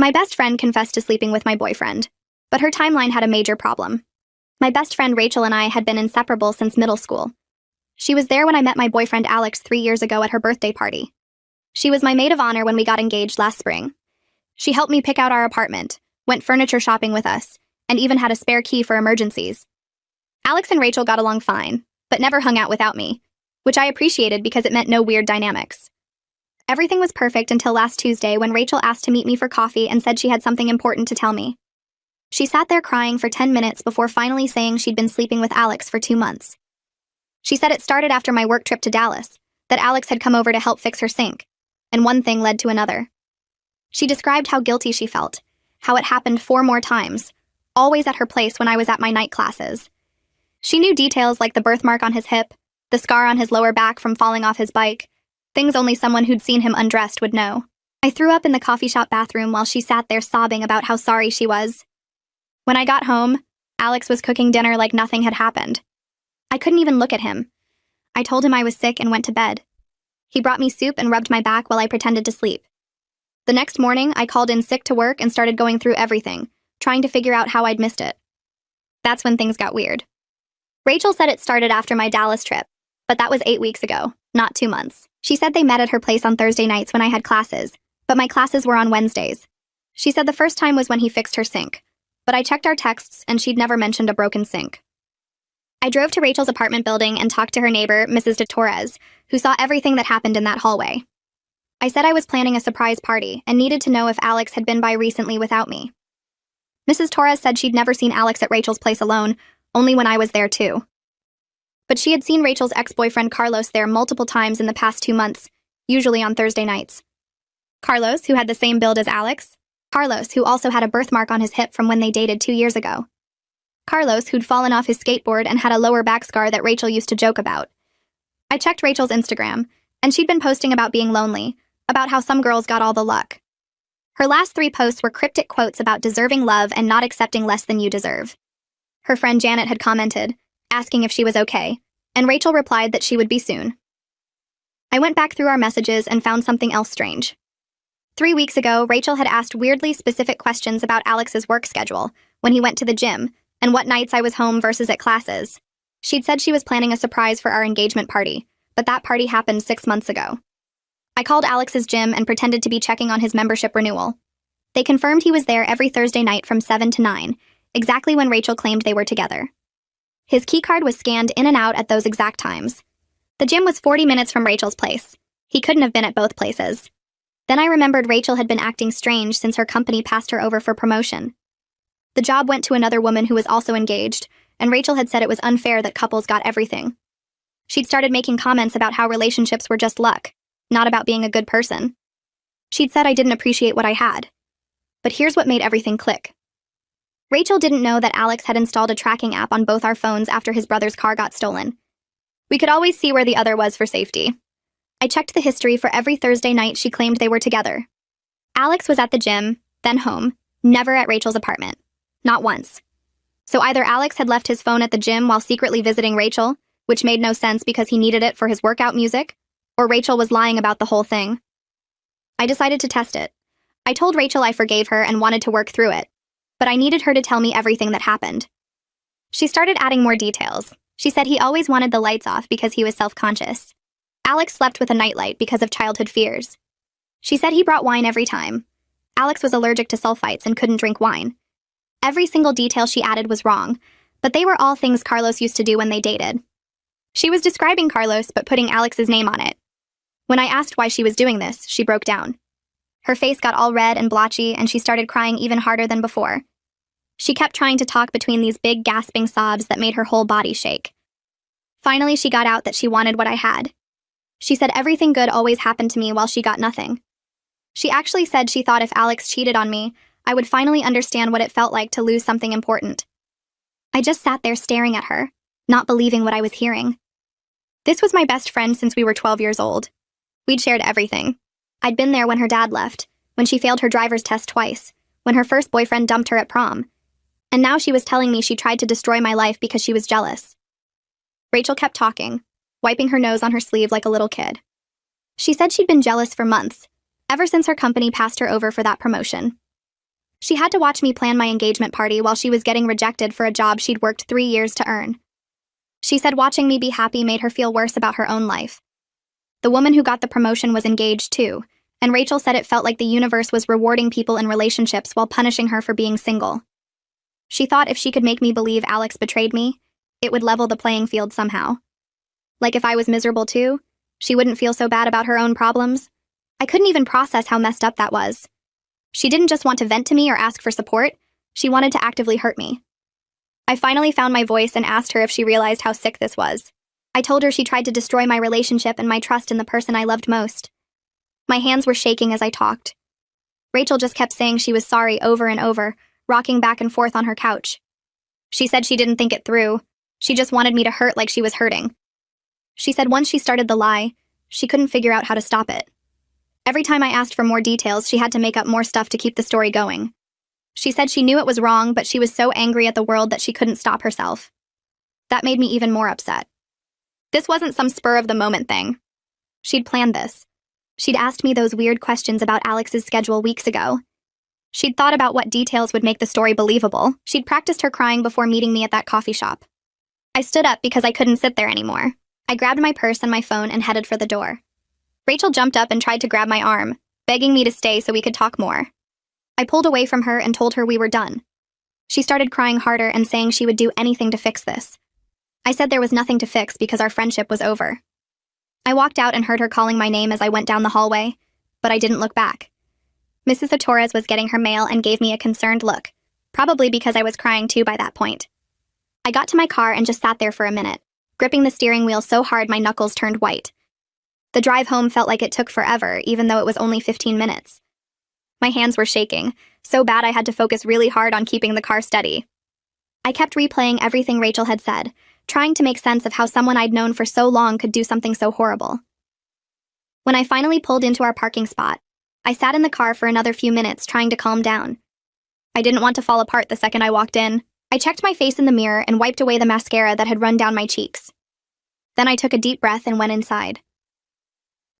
My best friend confessed to sleeping with my boyfriend, but her timeline had a major problem. My best friend Rachel and I had been inseparable since middle school. She was there when I met my boyfriend Alex 3 years ago at her birthday party. She was my maid of honor when we got engaged last spring. She helped me pick out our apartment, went furniture shopping with us, and even had a spare key for emergencies. Alex and Rachel got along fine, but never hung out without me, which I appreciated because it meant no weird dynamics. Everything was perfect until last Tuesday when Rachel asked to meet me for coffee and said she had something important to tell me. She sat there crying for 10 minutes before finally saying she'd been sleeping with Alex for 2 months. She said it started after my work trip to Dallas, that Alex had come over to help fix her sink, and one thing led to another. She described how guilty she felt, how it happened 4 more times, always at her place when I was at my night classes. She knew details like the birthmark on his hip, the scar on his lower back from falling off his bike, things only someone who'd seen him undressed would know. I threw up in the coffee shop bathroom while she sat there sobbing about how sorry she was. When I got home, Alex was cooking dinner like nothing had happened. I couldn't even look at him. I told him I was sick and went to bed. He brought me soup and rubbed my back while I pretended to sleep. The next morning, I called in sick to work and started going through everything, trying to figure out how I'd missed it. That's when things got weird. Rachel said it started after my Dallas trip, but that was 8 weeks ago, not 2 months. She said they met at her place on Thursday nights when I had classes, but my classes were on Wednesdays. She said the first time was when he fixed her sink, but I checked our texts and she'd never mentioned a broken sink. I drove to Rachel's apartment building and talked to her neighbor, Mrs. de Torres, who saw everything that happened in that hallway. I said I was planning a surprise party and needed to know if Alex had been by recently without me. Mrs. Torres said she'd never seen Alex at Rachel's place alone, only when I was there too. But she had seen Rachel's ex-boyfriend Carlos there multiple times in the past 2 months, usually on Thursday nights. Carlos, who had the same build as Alex. Carlos, who also had a birthmark on his hip from when they dated 2 years ago. Carlos, who'd fallen off his skateboard and had a lower back scar that Rachel used to joke about. I checked Rachel's Instagram, and she'd been posting about being lonely, about how some girls got all the luck. Her last 3 posts were cryptic quotes about deserving love and not accepting less than you deserve. Her friend Janet had commented, asking if she was okay, and Rachel replied that she would be soon. I went back through our messages and found something else strange. 3 weeks ago, Rachel had asked weirdly specific questions about Alex's work schedule, when he went to the gym, and what nights I was home versus at classes. She'd said she was planning a surprise for our engagement party, but that party happened 6 months ago. I called Alex's gym and pretended to be checking on his membership renewal. They confirmed he was there every Thursday night from 7 to 9, exactly when Rachel claimed they were together. His keycard was scanned in and out at those exact times. The gym was 40 minutes from Rachel's place. He couldn't have been at both places. Then I remembered Rachel had been acting strange since her company passed her over for promotion. The job went to another woman who was also engaged, and Rachel had said it was unfair that couples got everything. She'd started making comments about how relationships were just luck, not about being a good person. She'd said I didn't appreciate what I had. But here's what made everything click. Rachel didn't know that Alex had installed a tracking app on both our phones after his brother's car got stolen. We could always see where the other was for safety. I checked the history for every Thursday night she claimed they were together. Alex was at the gym, then home, never at Rachel's apartment. Not once. So either Alex had left his phone at the gym while secretly visiting Rachel, which made no sense because he needed it for his workout music, or Rachel was lying about the whole thing. I decided to test it. I told Rachel I forgave her and wanted to work through it, but I needed her to tell me everything that happened. She started adding more details. She said he always wanted the lights off because he was self-conscious. Alex slept with a nightlight because of childhood fears. She said he brought wine every time. Alex was allergic to sulfites and couldn't drink wine. Every single detail she added was wrong, but they were all things Carlos used to do when they dated. She was describing Carlos but putting Alex's name on it. When I asked why she was doing this, she broke down. Her face got all red and blotchy, and she started crying even harder than before. She kept trying to talk between these big gasping sobs that made her whole body shake. Finally, she got out that she wanted what I had. She said everything good always happened to me while she got nothing. She actually said she thought if Alex cheated on me, I would finally understand what it felt like to lose something important. I just sat there staring at her, not believing what I was hearing. This was my best friend since we were 12 years old. We'd shared everything. I'd been there when her dad left, when she failed her driver's test twice, when her first boyfriend dumped her at prom. And now she was telling me she tried to destroy my life because she was jealous. Rachel kept talking, wiping her nose on her sleeve like a little kid. She said she'd been jealous for months, ever since her company passed her over for that promotion. She had to watch me plan my engagement party while she was getting rejected for a job she'd worked 3 years to earn. She said watching me be happy made her feel worse about her own life. The woman who got the promotion was engaged too, and Rachel said it felt like the universe was rewarding people in relationships while punishing her for being single. She thought if she could make me believe Alex betrayed me, it would level the playing field somehow. Like if I was miserable too, she wouldn't feel so bad about her own problems. I couldn't even process how messed up that was. She didn't just want to vent to me or ask for support, she wanted to actively hurt me. I finally found my voice and asked her if she realized how sick this was. I told her she tried to destroy my relationship and my trust in the person I loved most. My hands were shaking as I talked. Rachel just kept saying she was sorry over and over, rocking back and forth on her couch. She said she didn't think it through. She just wanted me to hurt like she was hurting. She said once she started the lie, she couldn't figure out how to stop it. Every time I asked for more details, she had to make up more stuff to keep the story going. She said she knew it was wrong, but she was so angry at the world that she couldn't stop herself. That made me even more upset. This wasn't some spur-of-the-moment thing. She'd planned this. She'd asked me those weird questions about Alex's schedule weeks ago. She'd thought about what details would make the story believable. She'd practiced her crying before meeting me at that coffee shop. I stood up because I couldn't sit there anymore. I grabbed my purse and my phone and headed for the door. Rachel jumped up and tried to grab my arm, begging me to stay so we could talk more. I pulled away from her and told her we were done. She started crying harder and saying she would do anything to fix this. I said there was nothing to fix because our friendship was over. I walked out and heard her calling my name as I went down the hallway, but I didn't look back. Mrs. Torres was getting her mail and gave me a concerned look, probably because I was crying too by that point. I got to my car and just sat there for a minute, gripping the steering wheel so hard my knuckles turned white. The drive home felt like it took forever, even though it was only 15 minutes. My hands were shaking, so bad I had to focus really hard on keeping the car steady. I kept replaying everything Rachel had said, trying to make sense of how someone I'd known for so long could do something so horrible. When I finally pulled into our parking spot, I sat in the car for another few minutes trying to calm down. I didn't want to fall apart the second I walked in. I checked my face in the mirror and wiped away the mascara that had run down my cheeks. Then I took a deep breath and went inside.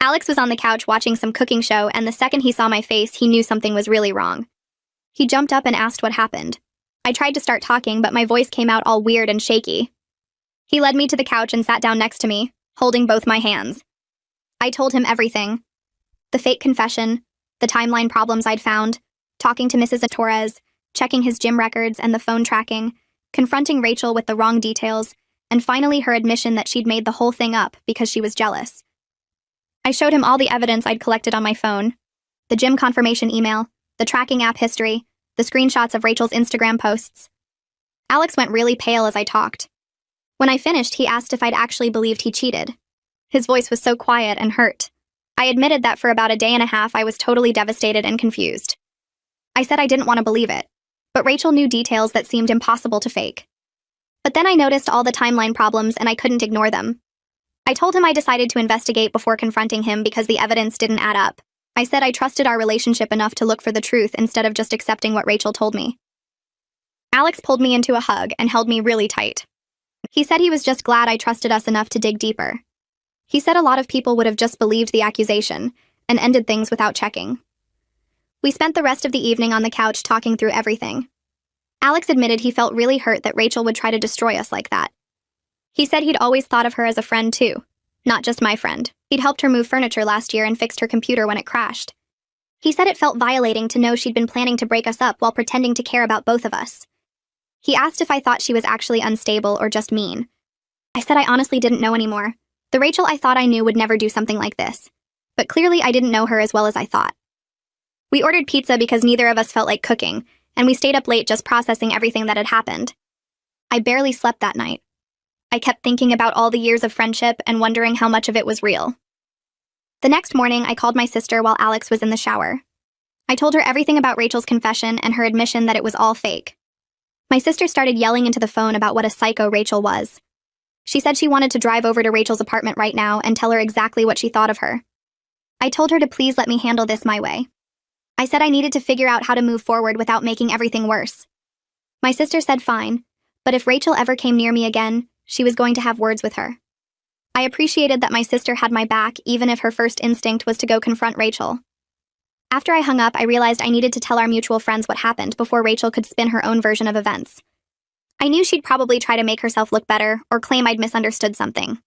Alex was on the couch watching some cooking show, and the second he saw my face, he knew something was really wrong. He jumped up and asked what happened. I tried to start talking, but my voice came out all weird and shaky. He led me to the couch and sat down next to me, holding both my hands. I told him everything. The fake confession, the timeline problems I'd found, talking to Mrs. Torres, checking his gym records and the phone tracking, confronting Rachel with the wrong details, and finally her admission that she'd made the whole thing up because she was jealous. I showed him all the evidence I'd collected on my phone, the gym confirmation email, the tracking app history, the screenshots of Rachel's Instagram posts. Alex went really pale as I talked. When I finished, he asked if I'd actually believed he cheated. His voice was so quiet and hurt. I admitted that for about a day and a half I was totally devastated and confused. I said I didn't want to believe it, but Rachel knew details that seemed impossible to fake. But then I noticed all the timeline problems and I couldn't ignore them. I told him I decided to investigate before confronting him because the evidence didn't add up. I said I trusted our relationship enough to look for the truth instead of just accepting what Rachel told me. Alex pulled me into a hug and held me really tight. He said he was just glad I trusted us enough to dig deeper. He said a lot of people would have just believed the accusation and ended things without checking. We spent the rest of the evening on the couch talking through everything. Alex admitted he felt really hurt that Rachel would try to destroy us like that. He said he'd always thought of her as a friend too, not just my friend. He'd helped her move furniture last year and fixed her computer when it crashed. He said it felt violating to know she'd been planning to break us up while pretending to care about both of us. He asked if I thought she was actually unstable or just mean. I said I honestly didn't know anymore. The Rachel I thought I knew would never do something like this. But clearly I didn't know her as well as I thought. We ordered pizza because neither of us felt like cooking, and we stayed up late just processing everything that had happened. I barely slept that night. I kept thinking about all the years of friendship and wondering how much of it was real. The next morning, I called my sister while Alex was in the shower. I told her everything about Rachel's confession and her admission that it was all fake. My sister started yelling into the phone about what a psycho Rachel was. She said she wanted to drive over to Rachel's apartment right now and tell her exactly what she thought of her. I told her to please let me handle this my way. I said I needed to figure out how to move forward without making everything worse. My sister said fine, but if Rachel ever came near me again, she was going to have words with her. I appreciated that my sister had my back even if her first instinct was to go confront Rachel. After I hung up, I realized I needed to tell our mutual friends what happened before Rachel could spin her own version of events. I knew she'd probably try to make herself look better or claim I'd misunderstood something.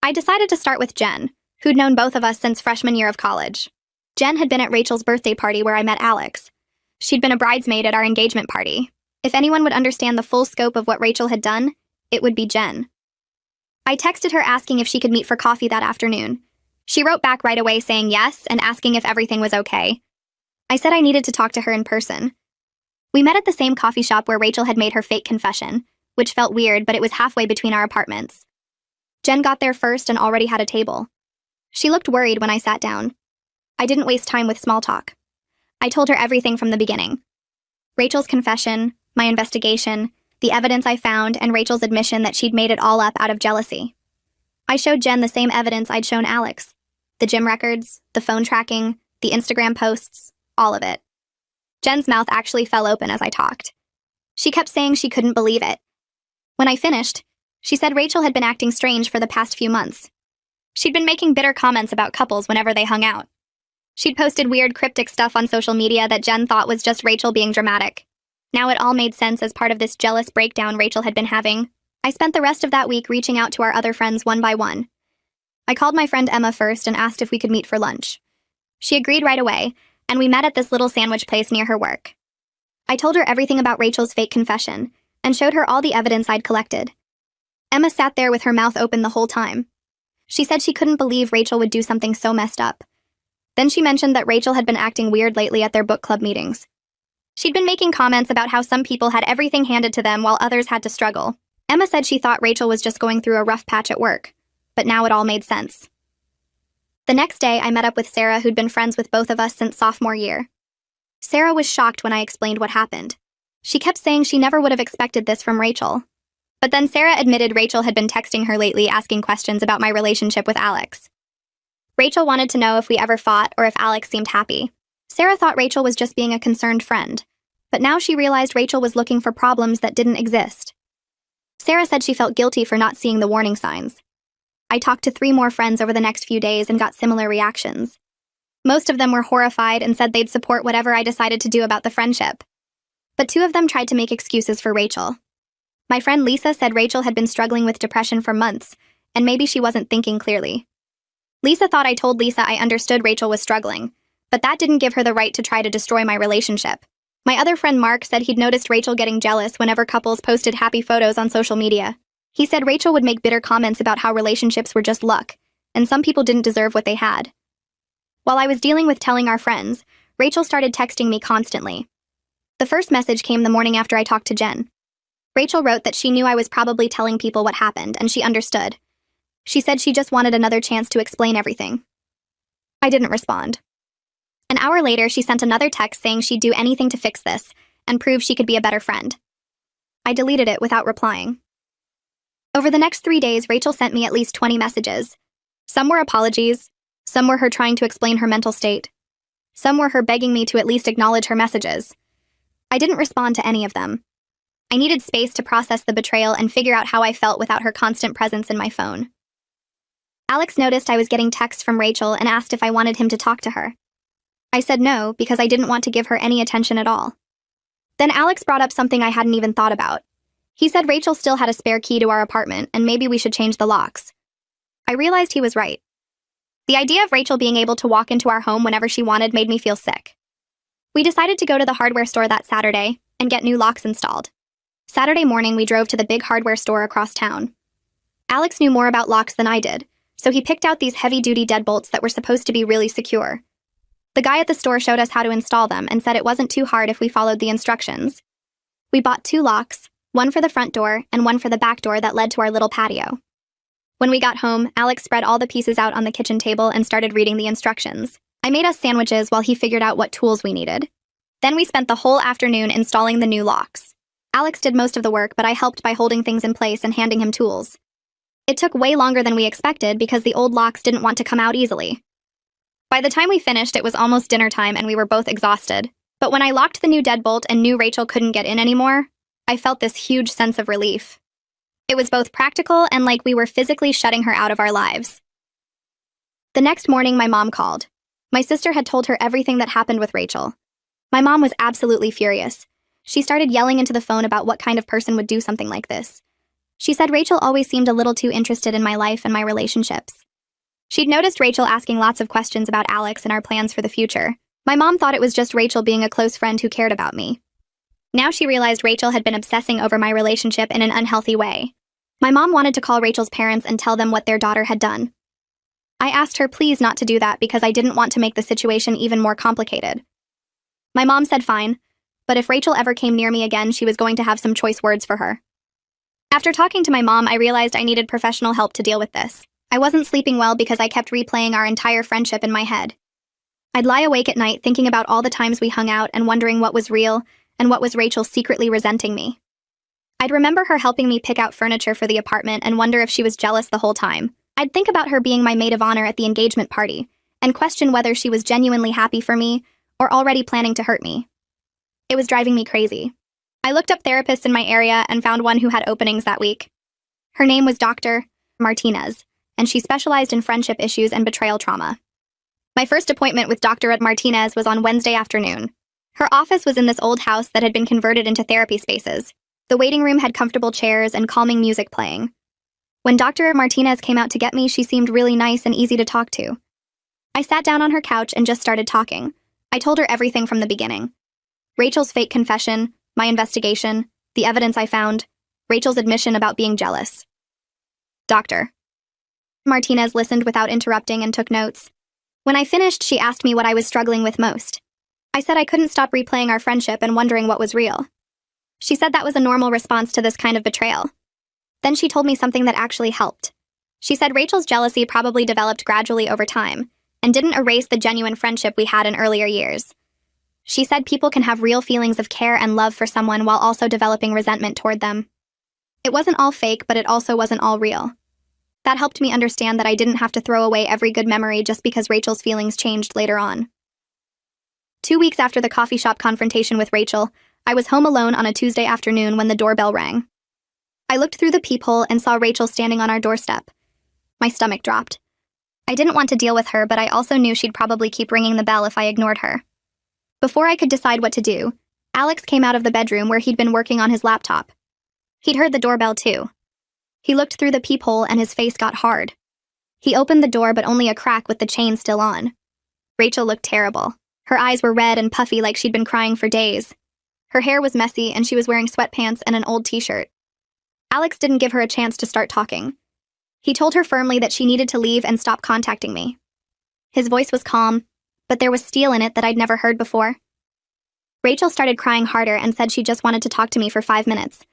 I decided to start with Jen, who'd known both of us since freshman year of college. Jen had been at Rachel's birthday party where I met Alex. She'd been a bridesmaid at our engagement party. If anyone would understand the full scope of what Rachel had done, it would be Jen. I texted her asking if she could meet for coffee that afternoon. She wrote back right away saying yes and asking if everything was okay. I said I needed to talk to her in person. We met at the same coffee shop where Rachel had made her fake confession, which felt weird, but it was halfway between our apartments. Jen got there first and already had a table. She looked worried when I sat down. I didn't waste time with small talk. I told her everything from the beginning. Rachel's confession, my investigation, the evidence I found, and Rachel's admission that she'd made it all up out of jealousy. I showed Jen the same evidence I'd shown Alex. The gym records, the phone tracking, the Instagram posts, all of it. Jen's mouth actually fell open as I talked. She kept saying she couldn't believe it. When I finished, she said Rachel had been acting strange for the past few months. She'd been making bitter comments about couples whenever they hung out. She'd posted weird cryptic stuff on social media that Jen thought was just Rachel being dramatic. Now it all made sense as part of this jealous breakdown Rachel had been having. I spent the rest of that week reaching out to our other friends one by one. I called my friend Emma first and asked if we could meet for lunch. She agreed right away, and we met at this little sandwich place near her work. I told her everything about Rachel's fake confession and showed her all the evidence I'd collected. Emma sat there with her mouth open the whole time. She said she couldn't believe Rachel would do something so messed up. Then she mentioned that Rachel had been acting weird lately at their book club meetings. She'd been making comments about how some people had everything handed to them while others had to struggle. Emma said she thought Rachel was just going through a rough patch at work, but now it all made sense. The next day, I met up with Sarah, who'd been friends with both of us since sophomore year. Sarah was shocked when I explained what happened. She kept saying she never would have expected this from Rachel. But then Sarah admitted Rachel had been texting her lately asking questions about my relationship with Alex. Rachel wanted to know if we ever fought or if Alex seemed happy. Sarah thought Rachel was just being a concerned friend, but now she realized Rachel was looking for problems that didn't exist. Sarah said she felt guilty for not seeing the warning signs. I talked to 3 more friends over the next few days and got similar reactions. Most of them were horrified and said they'd support whatever I decided to do about the friendship. But 2 of them tried to make excuses for Rachel. My friend Lisa said Rachel had been struggling with depression for months, and maybe she wasn't thinking clearly. Lisa thought I told Lisa I understood Rachel was struggling, but that didn't give her the right to try to destroy my relationship. My other friend Mark said he'd noticed Rachel getting jealous whenever couples posted happy photos on social media. He said Rachel would make bitter comments about how relationships were just luck, and some people didn't deserve what they had. While I was dealing with telling our friends, Rachel started texting me constantly. The first message came the morning after I talked to Jen. Rachel wrote that she knew I was probably telling people what happened, and she understood. She said she just wanted another chance to explain everything. I didn't respond. An hour later, she sent another text saying she'd do anything to fix this and prove she could be a better friend. I deleted it without replying. Over the next 3 days, Rachel sent me at least 20 messages. Some were apologies, some were her trying to explain her mental state. Some were her begging me to at least acknowledge her messages. I didn't respond to any of them. I needed space to process the betrayal and figure out how I felt without her constant presence in my phone. Alex noticed I was getting texts from Rachel and asked if I wanted him to talk to her. I said no because I didn't want to give her any attention at all. Then Alex brought up something I hadn't even thought about. He said Rachel still had a spare key to our apartment and maybe we should change the locks. I realized he was right. The idea of Rachel being able to walk into our home whenever she wanted made me feel sick. We decided to go to the hardware store that Saturday and get new locks installed. Saturday morning, we drove to the big hardware store across town. Alex knew more about locks than I did, so he picked out these heavy-duty deadbolts that were supposed to be really secure. The guy at the store showed us how to install them and said it wasn't too hard if we followed the instructions. We bought 2 locks, one for the front door and one for the back door that led to our little patio. When we got home, Alex spread all the pieces out on the kitchen table and started reading the instructions. I made us sandwiches while he figured out what tools we needed. Then we spent the whole afternoon installing the new locks. Alex did most of the work, but I helped by holding things in place and handing him tools. It took way longer than we expected because the old locks didn't want to come out easily. By the time we finished, it was almost dinner time and we were both exhausted. But when I locked the new deadbolt and knew Rachel couldn't get in anymore, I felt this huge sense of relief. It was both practical and like we were physically shutting her out of our lives. The next morning, my mom called. My sister had told her everything that happened with Rachel. My mom was absolutely furious. She started yelling into the phone about what kind of person would do something like this. She said Rachel always seemed a little too interested in my life and my relationships. She'd noticed Rachel asking lots of questions about Alex and our plans for the future. My mom thought it was just Rachel being a close friend who cared about me. Now she realized Rachel had been obsessing over my relationship in an unhealthy way. My mom wanted to call Rachel's parents and tell them what their daughter had done. I asked her please not to do that because I didn't want to make the situation even more complicated. My mom said fine, but if Rachel ever came near me again, she was going to have some choice words for her. After talking to my mom, I realized I needed professional help to deal with this. I wasn't sleeping well because I kept replaying our entire friendship in my head. I'd lie awake at night thinking about all the times we hung out and wondering what was real and what was Rachel secretly resenting me. I'd remember her helping me pick out furniture for the apartment and wonder if she was jealous the whole time. I'd think about her being my maid of honor at the engagement party and question whether she was genuinely happy for me or already planning to hurt me. It was driving me crazy. I looked up therapists in my area and found one who had openings that week. Her name was Dr. Martinez, and she specialized in friendship issues and betrayal trauma. My first appointment with Dr. Martinez was on Wednesday afternoon. Her office was in this old house that had been converted into therapy spaces. The waiting room had comfortable chairs and calming music playing. When Dr. Martinez came out to get me, she seemed really nice and easy to talk to. I sat down on her couch and just started talking. I told her everything from the beginning. Rachel's fake confession, my investigation, the evidence I found, Rachel's admission about being jealous. Dr. Martinez listened without interrupting and took notes. When I finished, she asked me what I was struggling with most. I said I couldn't stop replaying our friendship and wondering what was real. She said that was a normal response to this kind of betrayal. Then she told me something that actually helped. She said Rachel's jealousy probably developed gradually over time and didn't erase the genuine friendship we had in earlier years. She said people can have real feelings of care and love for someone while also developing resentment toward them. It wasn't all fake, but it also wasn't all real. That helped me understand that I didn't have to throw away every good memory just because Rachel's feelings changed later on. 2 weeks after the coffee shop confrontation with Rachel, I was home alone on a Tuesday afternoon when the doorbell rang. I looked through the peephole and saw Rachel standing on our doorstep. My stomach dropped. I didn't want to deal with her, but I also knew she'd probably keep ringing the bell if I ignored her. Before I could decide what to do, Alex came out of the bedroom where he'd been working on his laptop. He'd heard the doorbell too. He looked through the peephole and his face got hard. He opened the door, but only a crack with the chain still on. Rachel looked terrible. Her eyes were red and puffy like she'd been crying for days. Her hair was messy and she was wearing sweatpants and an old t-shirt. Alex didn't give her a chance to start talking. He told her firmly that she needed to leave and stop contacting me. His voice was calm, but there was steel in it that I'd never heard before. Rachel started crying harder and said she just wanted to talk to me for 5 minutes.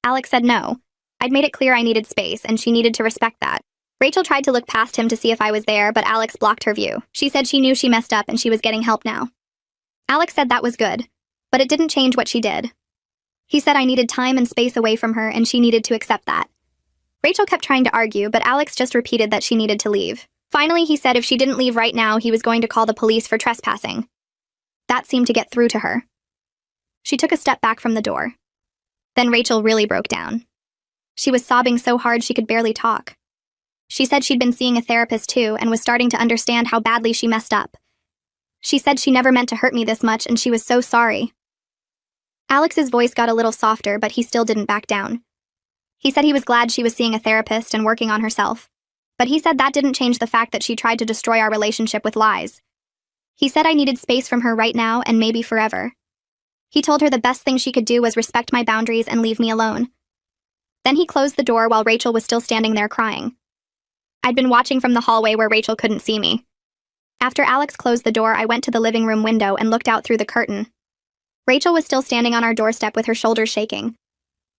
Alex said no. I'd made it clear I needed space, and she needed to respect that. Rachel tried to look past him to see if I was there, but Alex blocked her view. She said she knew she messed up and she was getting help now. Alex said that was good, but it didn't change what she did. He said I needed time and space away from her, and she needed to accept that. Rachel kept trying to argue, but Alex just repeated that she needed to leave. Finally, he said if she didn't leave right now, he was going to call the police for trespassing. That seemed to get through to her. She took a step back from the door. Then Rachel really broke down. She was sobbing so hard she could barely talk. She said she'd been seeing a therapist too and was starting to understand how badly she messed up. She said she never meant to hurt me this much and she was so sorry. Alex's voice got a little softer, but he still didn't back down. He said he was glad she was seeing a therapist and working on herself, but he said that didn't change the fact that she tried to destroy our relationship with lies. He said I needed space from her right now and maybe forever. He told her the best thing she could do was respect my boundaries and leave me alone. Then he closed the door while Rachel was still standing there crying. I'd been watching from the hallway where Rachel couldn't see me. After Alex closed the door, I went to the living room window and looked out through the curtain. Rachel was still standing on our doorstep with her shoulders shaking.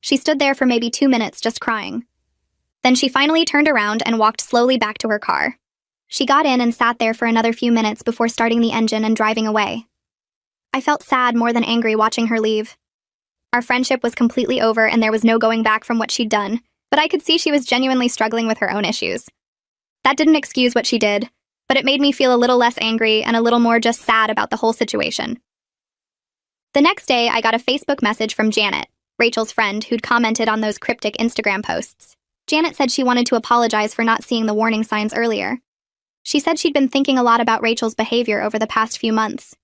She stood there for maybe 2 minutes just crying. Then she finally turned around and walked slowly back to her car. She got in and sat there for another few minutes before starting the engine and driving away. I felt sad more than angry watching her leave. Our friendship was completely over and there was no going back from what she'd done, but I could see she was genuinely struggling with her own issues. That didn't excuse what she did, but it made me feel a little less angry and a little more just sad about the whole situation. The next day, I got a Facebook message from Janet, Rachel's friend, who'd commented on those cryptic Instagram posts. Janet said she wanted to apologize for not seeing the warning signs earlier. She said she'd been thinking a lot about Rachel's behavior over the past few months.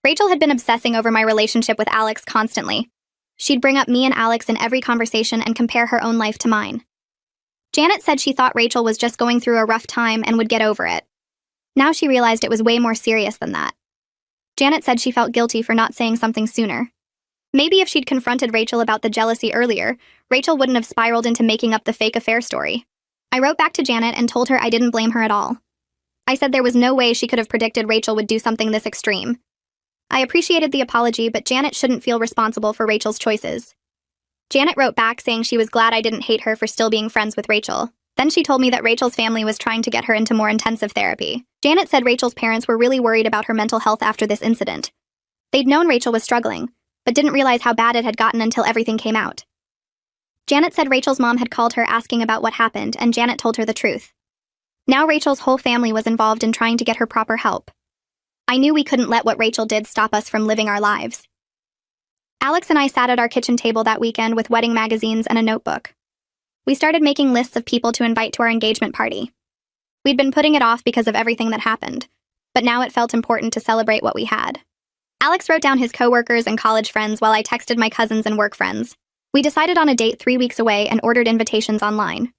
Rachel had been obsessing over my relationship with Alex constantly. She'd bring up me and Alex in every conversation and compare her own life to mine. Janet said she thought Rachel was just going through a rough time and would get over it. Now she realized it was way more serious than that. Janet said she felt guilty for not saying something sooner. Maybe if she'd confronted Rachel about the jealousy earlier, Rachel wouldn't have spiraled into making up the fake affair story. I wrote back to Janet and told her I didn't blame her at all. I said there was no way she could have predicted Rachel would do something this extreme. I appreciated the apology, but Janet shouldn't feel responsible for Rachel's choices. Janet wrote back saying she was glad I didn't hate her for still being friends with Rachel. Then she told me that Rachel's family was trying to get her into more intensive therapy. Janet said Rachel's parents were really worried about her mental health after this incident. They'd known Rachel was struggling, but didn't realize how bad it had gotten until everything came out. Janet said Rachel's mom had called her asking about what happened, and Janet told her the truth. Now Rachel's whole family was involved in trying to get her proper help. I knew we couldn't let what Rachel did stop us from living our lives. Alex and I sat at our kitchen table that weekend with wedding magazines and a notebook. We started making lists of people to invite to our engagement party. We'd been putting it off because of everything that happened, but now it felt important to celebrate what we had. Alex wrote down his coworkers and college friends while I texted my cousins and work friends. We decided on a date 3 weeks away and ordered invitations online.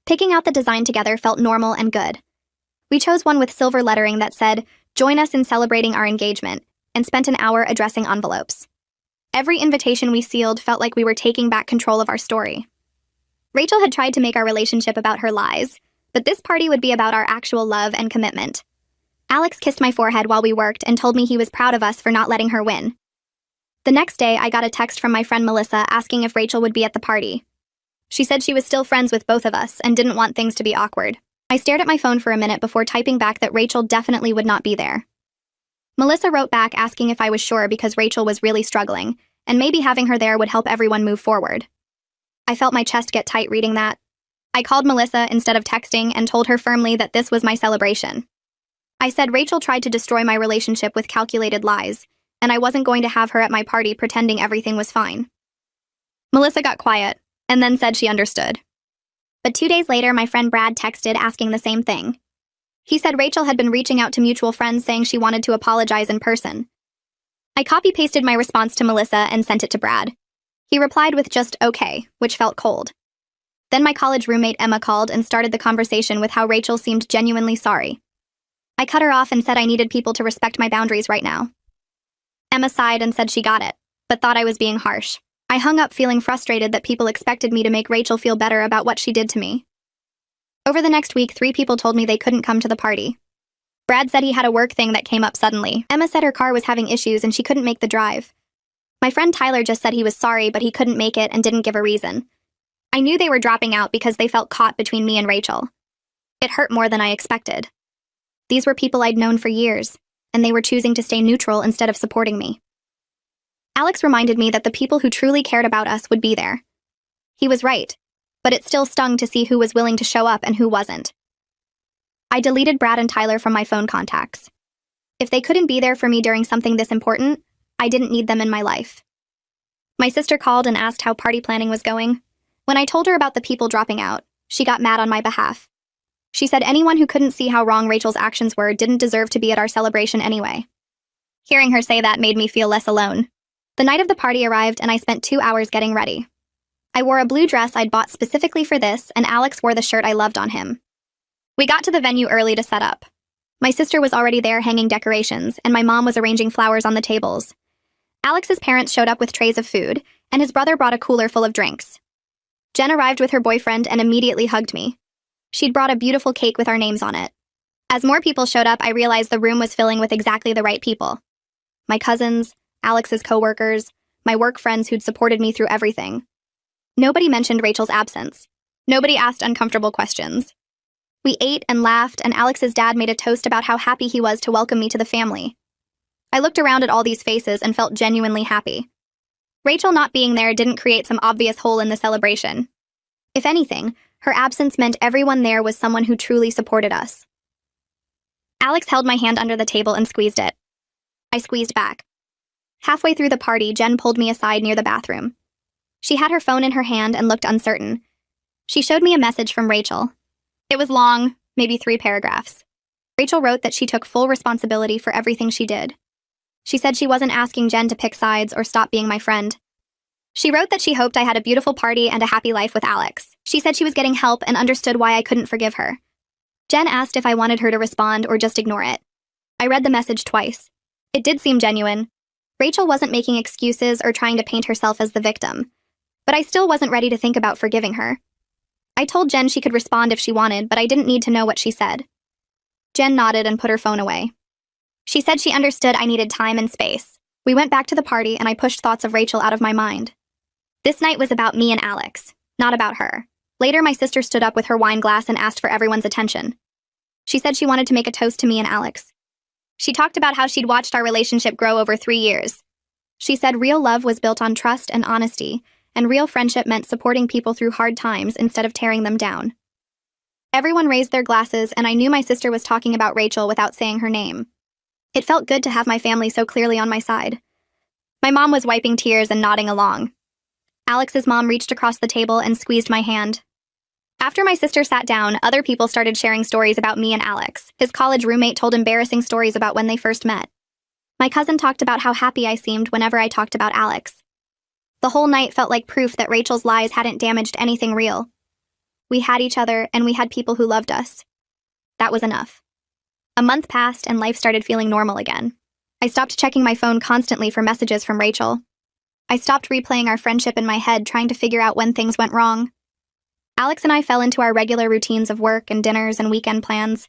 Picking out the design together felt normal and good. We chose one with silver lettering that said, "Join us in celebrating our engagement," and spent an hour addressing envelopes. Every invitation we sealed felt like we were taking back control of our story. Rachel had tried to make our relationship about her lies, but this party would be about our actual love and commitment. Alex kissed my forehead while we worked and told me he was proud of us for not letting her win. The next day, I got a text from my friend Melissa asking if Rachel would be at the party. She said she was still friends with both of us and didn't want things to be awkward. I stared at my phone for a minute before typing back that Rachel definitely would not be there. Melissa wrote back asking if I was sure because Rachel was really struggling, and maybe having her there would help everyone move forward. I felt my chest get tight reading that. I called Melissa instead of texting and told her firmly that this was my celebration. I said Rachel tried to destroy my relationship with calculated lies, and I wasn't going to have her at my party pretending everything was fine. Melissa got quiet, and then said she understood. But 2 days later, my friend Brad texted asking the same thing. He said Rachel had been reaching out to mutual friends saying she wanted to apologize in person. I copy-pasted my response to Melissa and sent it to Brad. He replied with just okay, which felt cold. Then my college roommate Emma called and started the conversation with how Rachel seemed genuinely sorry. I cut her off and said I needed people to respect my boundaries right now. Emma sighed and said she got it, but thought I was being harsh. I hung up feeling frustrated that people expected me to make Rachel feel better about what she did to me. Over the next week, 3 people told me they couldn't come to the party. Brad said he had a work thing that came up suddenly. Emma said her car was having issues and she couldn't make the drive. My friend Tyler just said he was sorry, but he couldn't make it and didn't give a reason. I knew they were dropping out because they felt caught between me and Rachel. It hurt more than I expected. These were people I'd known for years, and they were choosing to stay neutral instead of supporting me. Alex reminded me that the people who truly cared about us would be there. He was right, but it still stung to see who was willing to show up and who wasn't. I deleted Brad and Tyler from my phone contacts. If they couldn't be there for me during something this important, I didn't need them in my life. My sister called and asked how party planning was going. When I told her about the people dropping out, she got mad on my behalf. She said anyone who couldn't see how wrong Rachel's actions were didn't deserve to be at our celebration anyway. Hearing her say that made me feel less alone. The night of the party arrived and I spent 2 hours getting ready. I wore a blue dress I'd bought specifically for this, and Alex wore the shirt I loved on him. We got to the venue early to set up. My sister was already there hanging decorations, and my mom was arranging flowers on the tables. Alex's parents showed up with trays of food, and his brother brought a cooler full of drinks. Jen arrived with her boyfriend and immediately hugged me. She'd brought a beautiful cake with our names on it. As more people showed up, I realized the room was filling with exactly the right people. My cousins, Alex's coworkers, my work friends who'd supported me through everything. Nobody mentioned Rachel's absence. Nobody asked uncomfortable questions. We ate and laughed, and Alex's dad made a toast about how happy he was to welcome me to the family. I looked around at all these faces and felt genuinely happy. Rachel not being there didn't create some obvious hole in the celebration. If anything, her absence meant everyone there was someone who truly supported us. Alex held my hand under the table and squeezed it. I squeezed back. Halfway through the party, Jen pulled me aside near the bathroom. She had her phone in her hand and looked uncertain. She showed me a message from Rachel. It was long, maybe 3 paragraphs. Rachel wrote that she took full responsibility for everything she did. She said she wasn't asking Jen to pick sides or stop being my friend. She wrote that she hoped I had a beautiful party and a happy life with Alex. She said she was getting help and understood why I couldn't forgive her. Jen asked if I wanted her to respond or just ignore it. I read the message twice. It did seem genuine. Rachel wasn't making excuses or trying to paint herself as the victim. But I still wasn't ready to think about forgiving her. I told Jen she could respond if she wanted, but I didn't need to know what she said. Jen nodded and put her phone away. She said she understood I needed time and space. We went back to the party and I pushed thoughts of Rachel out of my mind. This night was about me and Alex, not about her. Later, my sister stood up with her wine glass and asked for everyone's attention. She said she wanted to make a toast to me and Alex. She talked about how she'd watched our relationship grow over 3 years. She said real love was built on trust and honesty, and real friendship meant supporting people through hard times instead of tearing them down. Everyone raised their glasses, and I knew my sister was talking about Rachel without saying her name. It felt good to have my family so clearly on my side. My mom was wiping tears and nodding along. Alex's mom reached across the table and squeezed my hand. After my sister sat down, other people started sharing stories about me and Alex. His college roommate told embarrassing stories about when they first met. My cousin talked about how happy I seemed whenever I talked about Alex. The whole night felt like proof that Rachel's lies hadn't damaged anything real. We had each other, and we had people who loved us. That was enough. A month passed, and life started feeling normal again. I stopped checking my phone constantly for messages from Rachel. I stopped replaying our friendship in my head, trying to figure out when things went wrong. Alex and I fell into our regular routines of work and dinners and weekend plans.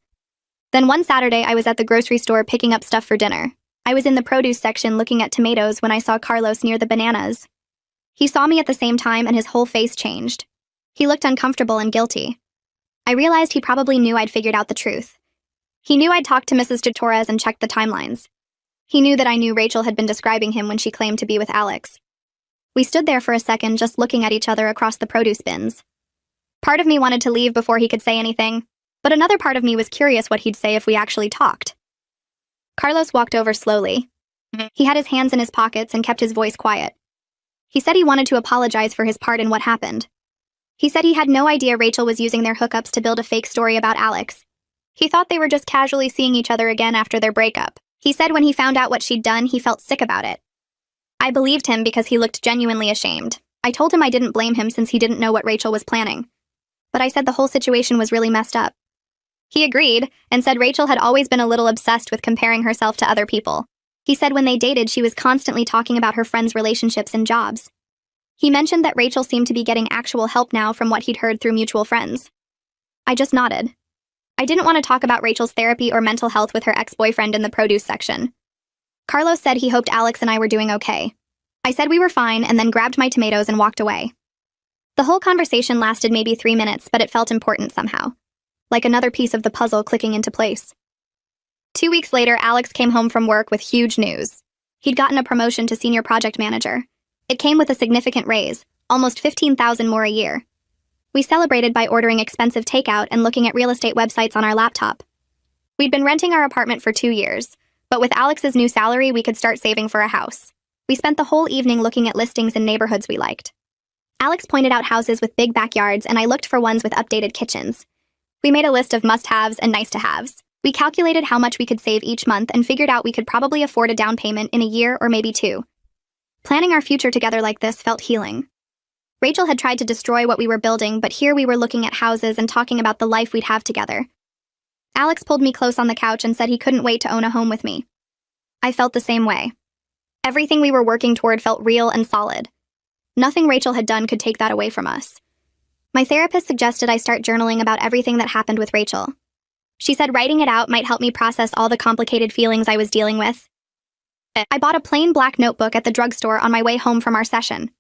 Then one Saturday, I was at the grocery store picking up stuff for dinner. I was in the produce section looking at tomatoes when I saw Carlos near the bananas. He saw me at the same time and his whole face changed. He looked uncomfortable and guilty. I realized he probably knew I'd figured out the truth. He knew I'd talked to Mrs. Torres and checked the timelines. He knew that I knew Rachel had been describing him when she claimed to be with Alex. We stood there for a second just looking at each other across the produce bins. Part of me wanted to leave before he could say anything, but another part of me was curious what he'd say if we actually talked. Carlos walked over slowly. He had his hands in his pockets and kept his voice quiet. He said he wanted to apologize for his part in what happened. He said he had no idea Rachel was using their hookups to build a fake story about Alex. He thought they were just casually seeing each other again after their breakup. He said when he found out what she'd done, he felt sick about it. I believed him because he looked genuinely ashamed. I told him I didn't blame him since he didn't know what Rachel was planning. But I said the whole situation was really messed up. He agreed and said Rachel had always been a little obsessed with comparing herself to other people. He said when they dated, she was constantly talking about her friends' relationships and jobs. He mentioned that Rachel seemed to be getting actual help now from what he'd heard through mutual friends. I just nodded. I didn't want to talk about Rachel's therapy or mental health with her ex-boyfriend in the produce section. Carlos said he hoped Alex and I were doing okay. I said we were fine and then grabbed my tomatoes and walked away. The whole conversation lasted maybe 3 minutes, but it felt important somehow. Like another piece of the puzzle clicking into place. 2 weeks later, Alex came home from work with huge news. He'd gotten a promotion to senior project manager. It came with a significant raise, almost $15,000 more a year. We celebrated by ordering expensive takeout and looking at real estate websites on our laptop. We'd been renting our apartment for 2 years, but with Alex's new salary, we could start saving for a house. We spent the whole evening looking at listings in neighborhoods we liked. Alex pointed out houses with big backyards, and I looked for ones with updated kitchens. We made a list of must-haves and nice-to-haves. We calculated how much we could save each month and figured out we could probably afford a down payment in a year or maybe 2. Planning our future together like this felt healing. Rachel had tried to destroy what we were building, but here we were looking at houses and talking about the life we'd have together. Alex pulled me close on the couch and said he couldn't wait to own a home with me. I felt the same way. Everything we were working toward felt real and solid. Nothing Rachel had done could take that away from us. My therapist suggested I start journaling about everything that happened with Rachel. She said writing it out might help me process all the complicated feelings I was dealing with. I bought a plain black notebook at the drugstore on my way home from our session.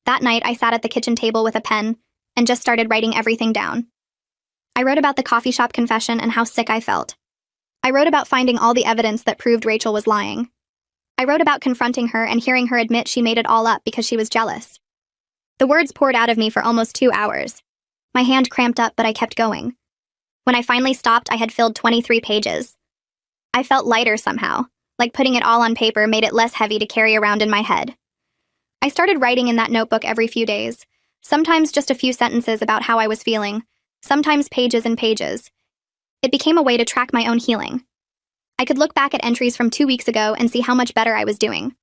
That night, I sat at the kitchen table with a pen and just started writing everything down. I wrote about the coffee shop confession and how sick I felt. I wrote about finding all the evidence that proved Rachel was lying. I wrote about confronting her and hearing her admit she made it all up because she was jealous. The words poured out of me for almost 2 hours. My hand cramped up, but I kept going. When I finally stopped, I had filled 23 pages. I felt lighter somehow, like putting it all on paper made it less heavy to carry around in my head. I started writing in that notebook every few days, sometimes just a few sentences about how I was feeling, sometimes pages and pages. It became a way to track my own healing. I could look back at entries from 2 weeks ago and see how much better I was doing.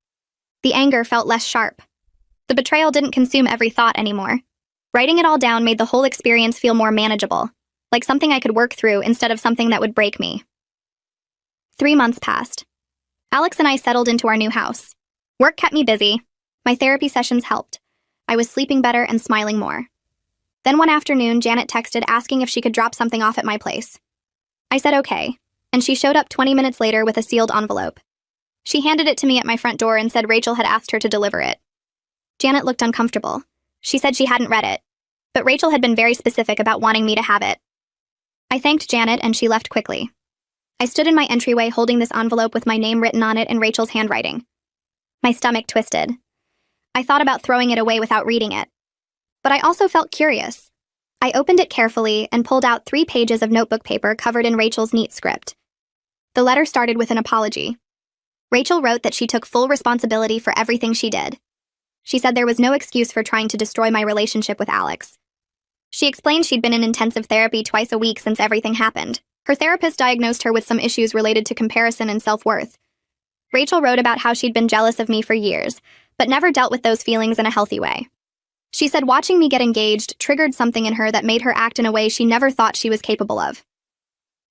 The anger felt less sharp. The betrayal didn't consume every thought anymore. Writing it all down made the whole experience feel more manageable, like something I could work through instead of something that would break me. 3 months passed. Alex and I settled into our new house. Work kept me busy. My therapy sessions helped. I was sleeping better and smiling more. Then one afternoon, Janet texted asking if she could drop something off at my place. I said okay, and she showed up 20 minutes later with a sealed envelope. She handed it to me at my front door and said Rachel had asked her to deliver it. Janet looked uncomfortable. She said she hadn't read it, but Rachel had been very specific about wanting me to have it. I thanked Janet and she left quickly. I stood in my entryway holding this envelope with my name written on it in Rachel's handwriting. My stomach twisted. I thought about throwing it away without reading it. But I also felt curious. I opened it carefully and pulled out 3 pages of notebook paper covered in Rachel's neat script. The letter started with an apology. Rachel wrote that she took full responsibility for everything she did. She said there was no excuse for trying to destroy my relationship with Alex. She explained she'd been in intensive therapy twice a week since everything happened. Her therapist diagnosed her with some issues related to comparison and self-worth. Rachel wrote about how she'd been jealous of me for years, but never dealt with those feelings in a healthy way. She said watching me get engaged triggered something in her that made her act in a way she never thought she was capable of.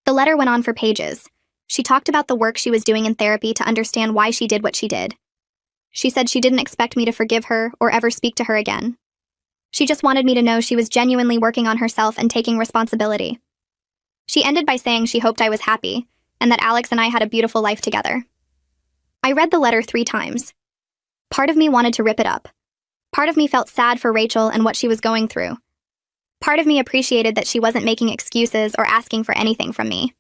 The letter went on for pages. She talked about the work she was doing in therapy to understand why she did what she did. She said she didn't expect me to forgive her or ever speak to her again. She just wanted me to know she was genuinely working on herself and taking responsibility. She ended by saying she hoped I was happy, and that Alex and I had a beautiful life together. I read the letter 3 times. Part of me wanted to rip it up. Part of me felt sad for Rachel and what she was going through. Part of me appreciated that she wasn't making excuses or asking for anything from me.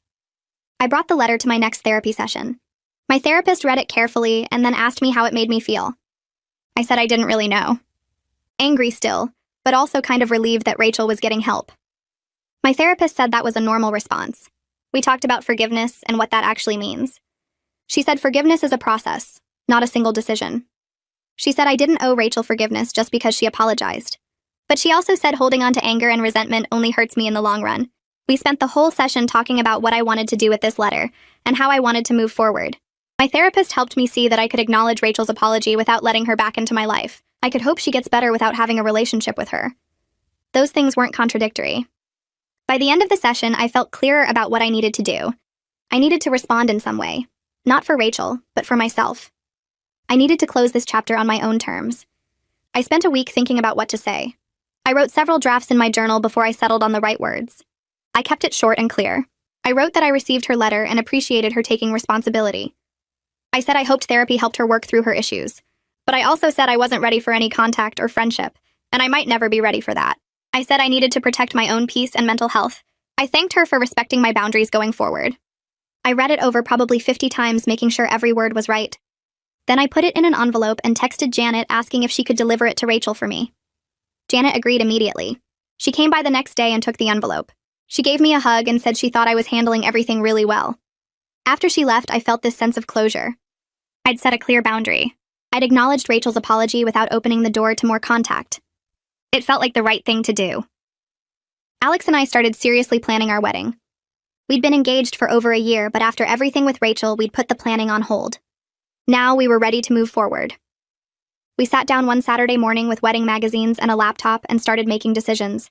I brought the letter to my next therapy session. My therapist read it carefully and then asked me how it made me feel. I said I didn't really know. Angry still, but also kind of relieved that Rachel was getting help. My therapist said that was a normal response. We talked about forgiveness and what that actually means. She said forgiveness is a process, not a single decision. She said I didn't owe Rachel forgiveness just because she apologized. But she also said holding on to anger and resentment only hurts me in the long run. We spent the whole session talking about what I wanted to do with this letter and how I wanted to move forward. My therapist helped me see that I could acknowledge Rachel's apology without letting her back into my life. I could hope she gets better without having a relationship with her. Those things weren't contradictory. By the end of the session, I felt clearer about what I needed to do. I needed to respond in some way. Not for Rachel, but for myself. I needed to close this chapter on my own terms. I spent a week thinking about what to say. I wrote several drafts in my journal before I settled on the right words. I kept it short and clear. I wrote that I received her letter and appreciated her taking responsibility. I said I hoped therapy helped her work through her issues. But I also said I wasn't ready for any contact or friendship, and I might never be ready for that. I said I needed to protect my own peace and mental health. I thanked her for respecting my boundaries going forward. I read it over probably 50 times, making sure every word was right. Then I put it in an envelope and texted Janet asking if she could deliver it to Rachel for me. Janet agreed immediately. She came by the next day and took the envelope. She gave me a hug and said she thought I was handling everything really well. After she left, I felt this sense of closure. I'd set a clear boundary. I'd acknowledged Rachel's apology without opening the door to more contact. It felt like the right thing to do. Alex and I started seriously planning our wedding. We'd been engaged for over a year, but after everything with Rachel, we'd put the planning on hold. Now we were ready to move forward. We sat down one Saturday morning with wedding magazines and a laptop and started making decisions.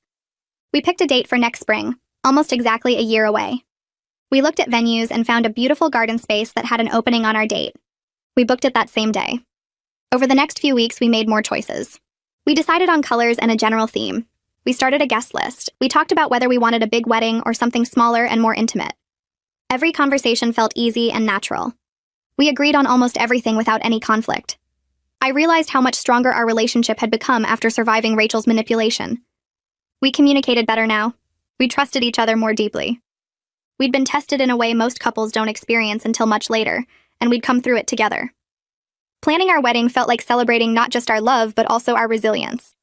We picked a date for next spring, almost exactly a year away. We looked at venues and found a beautiful garden space that had an opening on our date. We booked it that same day. Over the next few weeks, we made more choices. We decided on colors and a general theme. We started a guest list. We talked about whether we wanted a big wedding or something smaller and more intimate. Every conversation felt easy and natural. We agreed on almost everything without any conflict. I realized how much stronger our relationship had become after surviving Rachel's manipulation. We communicated better now. We trusted each other more deeply. We'd been tested in a way most couples don't experience until much later, and we'd come through it together. Planning our wedding felt like celebrating not just our love, but also our resilience.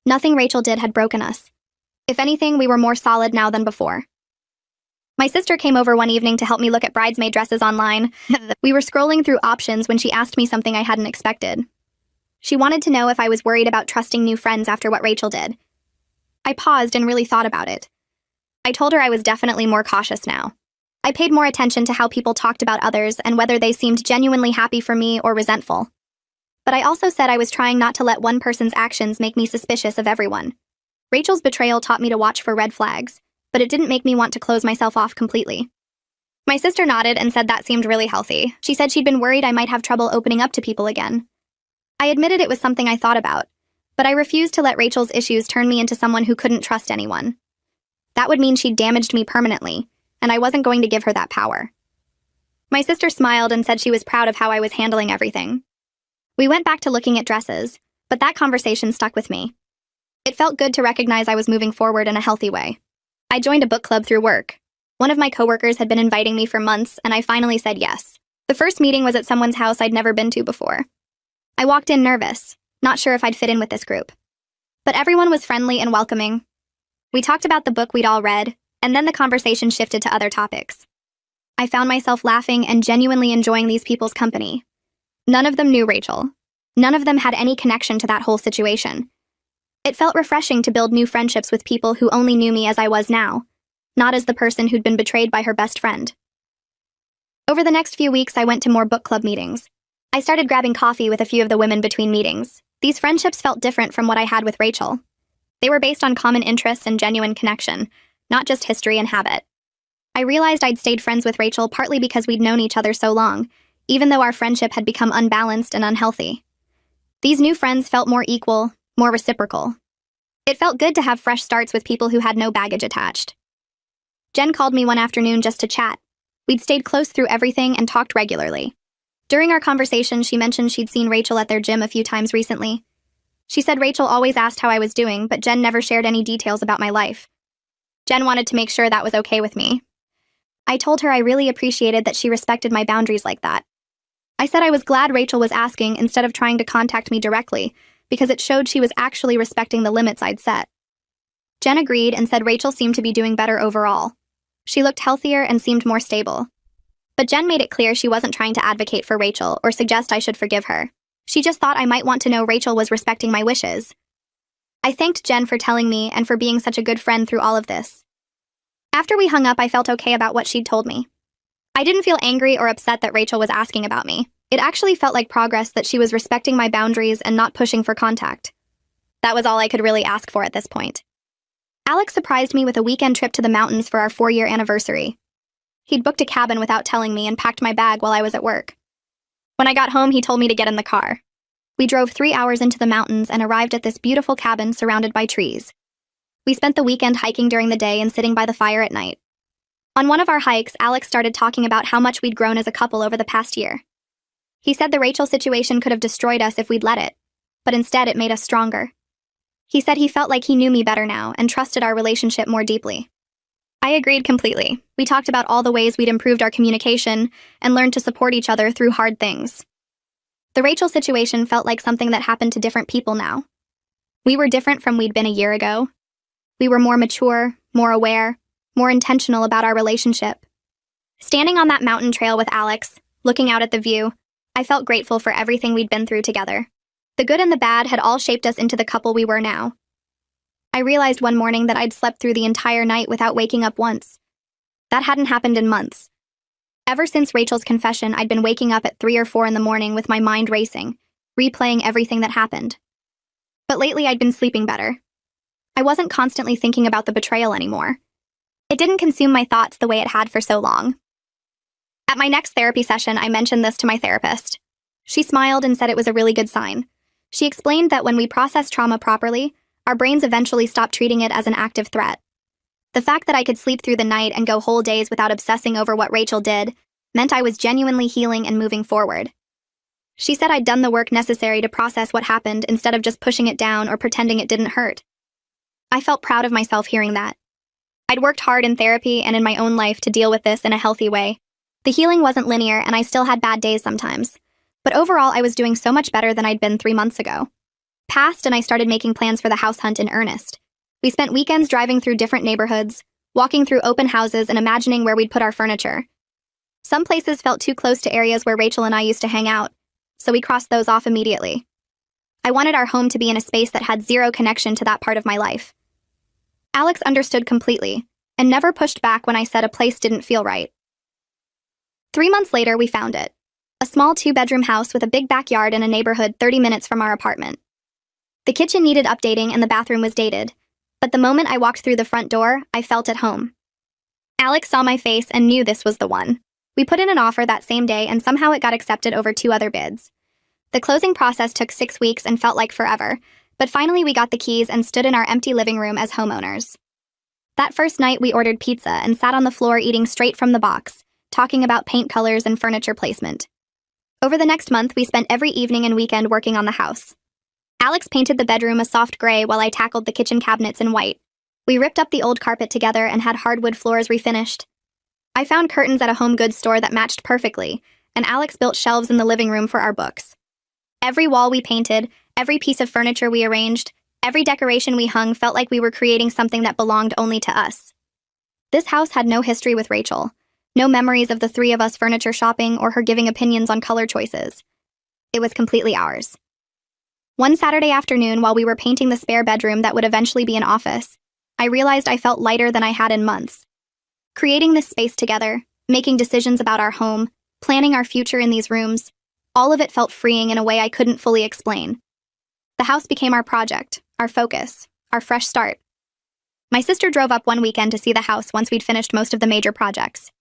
Nothing Rachel did had broken us. If anything, we were more solid now than before. My sister came over one evening to help me look at bridesmaid dresses online. We were scrolling through options when she asked me something I hadn't expected. She wanted to know if I was worried about trusting new friends after what Rachel did. I paused and really thought about it. I told her I was definitely more cautious now. I paid more attention to how people talked about others and whether they seemed genuinely happy for me or resentful. But I also said I was trying not to let one person's actions make me suspicious of everyone. Rachel's betrayal taught me to watch for red flags, but it didn't make me want to close myself off completely. My sister nodded and said that seemed really healthy. She said she'd been worried I might have trouble opening up to people again. I admitted it was something I thought about, but I refused to let Rachel's issues turn me into someone who couldn't trust anyone. That would mean she'd damaged me permanently, and I wasn't going to give her that power. My sister smiled and said she was proud of how I was handling everything. We went back to looking at dresses, but that conversation stuck with me. It felt good to recognize I was moving forward in a healthy way. I joined a book club through work. One of my coworkers had been inviting me for months, and I finally said yes. The first meeting was at someone's house I'd never been to before. I walked in nervous, not sure if I'd fit in with this group. But everyone was friendly and welcoming. We talked about the book we'd all read, and then the conversation shifted to other topics. I found myself laughing and genuinely enjoying these people's company. None of them knew Rachel. None of them had any connection to that whole situation. It felt refreshing to build new friendships with people who only knew me as I was now, not as the person who'd been betrayed by her best friend. Over the next few weeks, I went to more book club meetings. I started grabbing coffee with a few of the women between meetings. These friendships felt different from what I had with Rachel. They were based on common interests and genuine connection, not just history and habit. I realized I'd stayed friends with Rachel partly because we'd known each other so long, even though our friendship had become unbalanced and unhealthy. These new friends felt more equal, more reciprocal. It felt good to have fresh starts with people who had no baggage attached. Jen called me one afternoon just to chat. We'd stayed close through everything and talked regularly. During our conversation, she mentioned she'd seen Rachel at their gym a few times recently. She said Rachel always asked how I was doing, but Jen never shared any details about my life. Jen wanted to make sure that was okay with me. I told her I really appreciated that she respected my boundaries like that. I said I was glad Rachel was asking instead of trying to contact me directly, because it showed she was actually respecting the limits I'd set. Jen agreed and said Rachel seemed to be doing better overall. She looked healthier and seemed more stable. But Jen made it clear she wasn't trying to advocate for Rachel or suggest I should forgive her. She just thought I might want to know Rachel was respecting my wishes. I thanked Jen for telling me and for being such a good friend through all of this. After we hung up, I felt okay about what she'd told me. I didn't feel angry or upset that Rachel was asking about me. It actually felt like progress that she was respecting my boundaries and not pushing for contact. That was all I could really ask for at this point. Alex surprised me with a weekend trip to the mountains for our 4-year anniversary. He'd booked a cabin without telling me and packed my bag while I was at work. When I got home, he told me to get in the car. We drove 3 hours into the mountains and arrived at this beautiful cabin surrounded by trees. We spent the weekend hiking during the day and sitting by the fire at night. On one of our hikes, Alex started talking about how much we'd grown as a couple over the past year. He said the Rachel situation could have destroyed us if we'd let it, but instead it made us stronger. He said he felt like he knew me better now and trusted our relationship more deeply. I agreed completely. We talked about all the ways we'd improved our communication and learned to support each other through hard things. The Rachel situation felt like something that happened to different people now. We were different from we'd been a year ago. We were more mature, more aware, more intentional about our relationship. Standing on that mountain trail with Alex, looking out at the view, I felt grateful for everything we'd been through together. The good and the bad had all shaped us into the couple we were now. I realized one morning that I'd slept through the entire night without waking up once. That hadn't happened in months. Ever since Rachel's confession, I'd been waking up at 3 or 4 in the morning with my mind racing, replaying everything that happened. But lately I'd been sleeping better. I wasn't constantly thinking about the betrayal anymore. It didn't consume my thoughts the way it had for so long. At my next therapy session, I mentioned this to my therapist. She smiled and said it was a really good sign. She explained that when we process trauma properly, our brains eventually stop treating it as an active threat. The fact that I could sleep through the night and go whole days without obsessing over what Rachel did meant I was genuinely healing and moving forward. She said I'd done the work necessary to process what happened instead of just pushing it down or pretending it didn't hurt. I felt proud of myself hearing that. I'd worked hard in therapy and in my own life to deal with this in a healthy way. The healing wasn't linear and I still had bad days sometimes. But overall, I was doing so much better than I'd been 3 months ago. Passed and I started making plans for the house hunt in earnest. We spent weekends driving through different neighborhoods, walking through open houses and imagining where we'd put our furniture. Some places felt too close to areas where Rachel and I used to hang out, so we crossed those off immediately. I wanted our home to be in a space that had zero connection to that part of my life. Alex understood completely. and never pushed back when I said a place didn't feel right. 3 months later, we found it. A small 2-bedroom house with a big backyard in a neighborhood 30 minutes from our apartment. The kitchen needed updating and the bathroom was dated, but the moment I walked through the front door, I felt at home. Alex saw my face and knew this was the one. We put in an offer that same day and somehow it got accepted over 2 other bids. The closing process took 6 weeks and felt like forever, but finally we got the keys and stood in our empty living room as homeowners. That first night we ordered pizza and sat on the floor eating straight from the box, talking about paint colors and furniture placement. Over the next month, we spent every evening and weekend working on the house. Alex painted the bedroom a soft gray while I tackled the kitchen cabinets in white. We ripped up the old carpet together and had hardwood floors refinished. I found curtains at a home goods store that matched perfectly, and Alex built shelves in the living room for our books. Every wall we painted, every piece of furniture we arranged, every decoration we hung felt like we were creating something that belonged only to us. This house had no history with Rachel, no memories of the 3 of us furniture shopping or her giving opinions on color choices. It was completely ours. One Saturday afternoon, while we were painting the spare bedroom that would eventually be an office, I realized I felt lighter than I had in months. Creating this space together, making decisions about our home, planning our future in these rooms, all of it felt freeing in a way I couldn't fully explain. The house became our project, our focus, our fresh start. My sister drove up one weekend to see the house once we'd finished most of the major projects.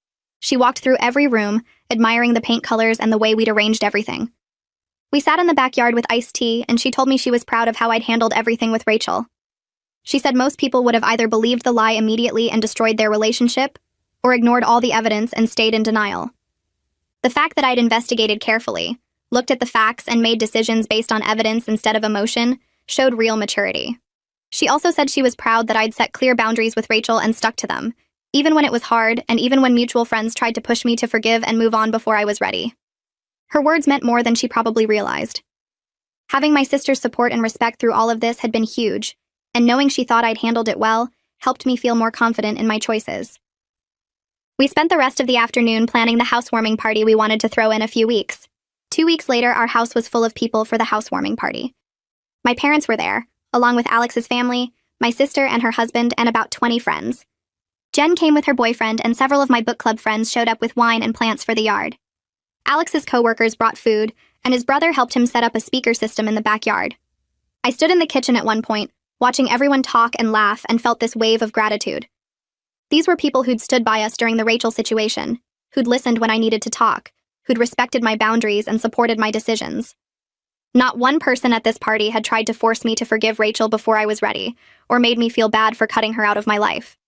She walked through every room, admiring the paint colors and the way we'd arranged everything. We sat in the backyard with iced tea, and she told me she was proud of how I'd handled everything with Rachel. She said most people would have either believed the lie immediately and destroyed their relationship, or ignored all the evidence and stayed in denial. The fact that I'd investigated carefully, looked at the facts and made decisions based on evidence instead of emotion, showed real maturity. She also said she was proud that I'd set clear boundaries with Rachel and stuck to them, even when it was hard and even when mutual friends tried to push me to forgive and move on before I was ready. Her words meant more than she probably realized. Having my sister's support and respect through all of this had been huge, and knowing she thought I'd handled it well helped me feel more confident in my choices. We spent the rest of the afternoon planning the housewarming party we wanted to throw in a few weeks. 2 weeks later, our house was full of people for the housewarming party. My parents were there, along with Alex's family, my sister and her husband, and about 20 friends. Jen came with her boyfriend, and several of my book club friends showed up with wine and plants for the yard. Alex's coworkers brought food, and his brother helped him set up a speaker system in the backyard. I stood in the kitchen at one point, watching everyone talk and laugh, and felt this wave of gratitude. These were people who'd stood by us during the Rachel situation, who'd listened when I needed to talk, who'd respected my boundaries and supported my decisions. Not one person at this party had tried to force me to forgive Rachel before I was ready, or made me feel bad for cutting her out of my life.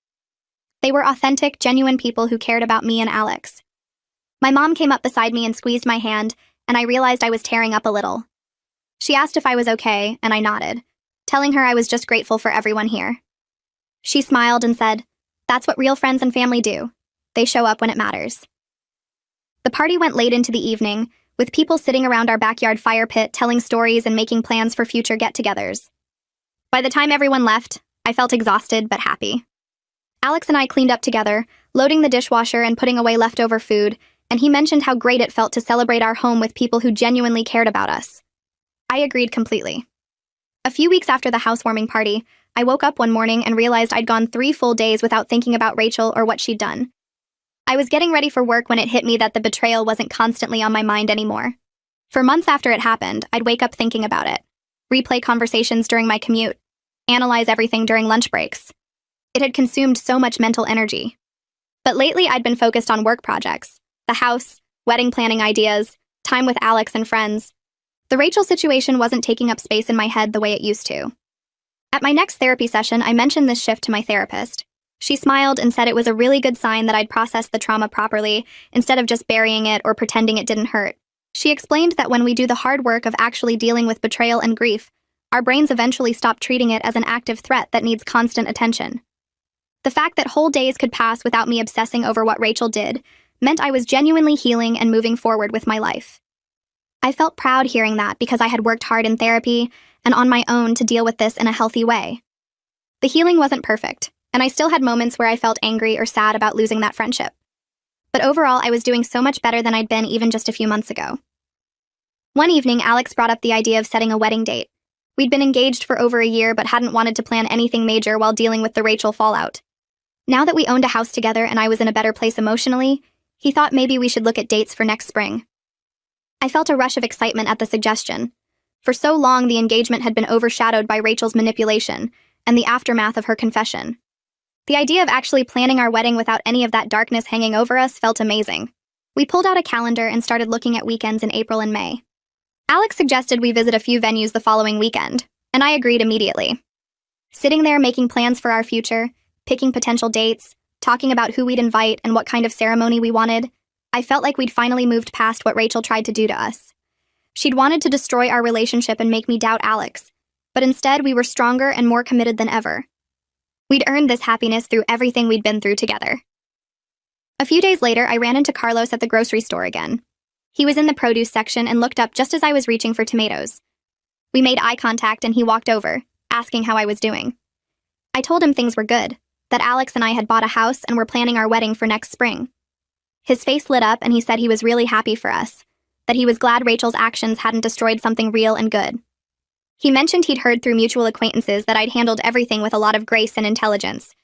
They were authentic, genuine people who cared about me and Alex. My mom came up beside me and squeezed my hand, and I realized I was tearing up a little. She asked if I was okay, and I nodded, telling her I was just grateful for everyone here. She smiled and said, "That's what real friends and family do. They show up when it matters." The party went late into the evening, with people sitting around our backyard fire pit telling stories and making plans for future get-togethers. By the time everyone left, I felt exhausted but happy. Alex and I cleaned up together, loading the dishwasher and putting away leftover food, and he mentioned how great it felt to celebrate our home with people who genuinely cared about us. I agreed completely. A few weeks after the housewarming party, I woke up one morning and realized I'd gone 3 full days without thinking about Rachel or what she'd done. I was getting ready for work when it hit me that the betrayal wasn't constantly on my mind anymore. For months after it happened, I'd wake up thinking about it, replay conversations during my commute, analyze everything during lunch breaks. It had consumed so much mental energy. But lately I'd been focused on work projects, the house, wedding planning ideas, time with Alex and friends. The Rachel situation wasn't taking up space in my head the way it used to. At my next therapy session, I mentioned this shift to my therapist. She smiled and said it was a really good sign that I'd processed the trauma properly, instead of just burying it or pretending it didn't hurt. She explained that when we do the hard work of actually dealing with betrayal and grief, our brains eventually stop treating it as an active threat that needs constant attention. The fact that whole days could pass without me obsessing over what Rachel did meant I was genuinely healing and moving forward with my life. I felt proud hearing that because I had worked hard in therapy and on my own to deal with this in a healthy way. The healing wasn't perfect, and I still had moments where I felt angry or sad about losing that friendship. But overall, I was doing so much better than I'd been even just a few months ago. One evening, Alex brought up the idea of setting a wedding date. We'd been engaged for over a year but hadn't wanted to plan anything major while dealing with the Rachel fallout. Now that we owned a house together and I was in a better place emotionally, he thought maybe we should look at dates for next spring. I felt a rush of excitement at the suggestion. For so long, the engagement had been overshadowed by Rachel's manipulation and the aftermath of her confession. The idea of actually planning our wedding without any of that darkness hanging over us felt amazing. We pulled out a calendar and started looking at weekends in April and May. Alex suggested we visit a few venues the following weekend, and I agreed immediately. Sitting there making plans for our future, picking potential dates, talking about who we'd invite and what kind of ceremony we wanted, I felt like we'd finally moved past what Rachel tried to do to us. She'd wanted to destroy our relationship and make me doubt Alex, but instead we were stronger and more committed than ever. We'd earned this happiness through everything we'd been through together. A few days later, I ran into Carlos at the grocery store again. He was in the produce section and looked up just as I was reaching for tomatoes. We made eye contact and he walked over, asking how I was doing. I told him things were good, that Alex and I had bought a house and were planning our wedding for next spring. His face lit up and he said he was really happy for us, that he was glad Rachel's actions hadn't destroyed something real and good. He mentioned he'd heard through mutual acquaintances that I'd handled everything with a lot of grace and intelligence.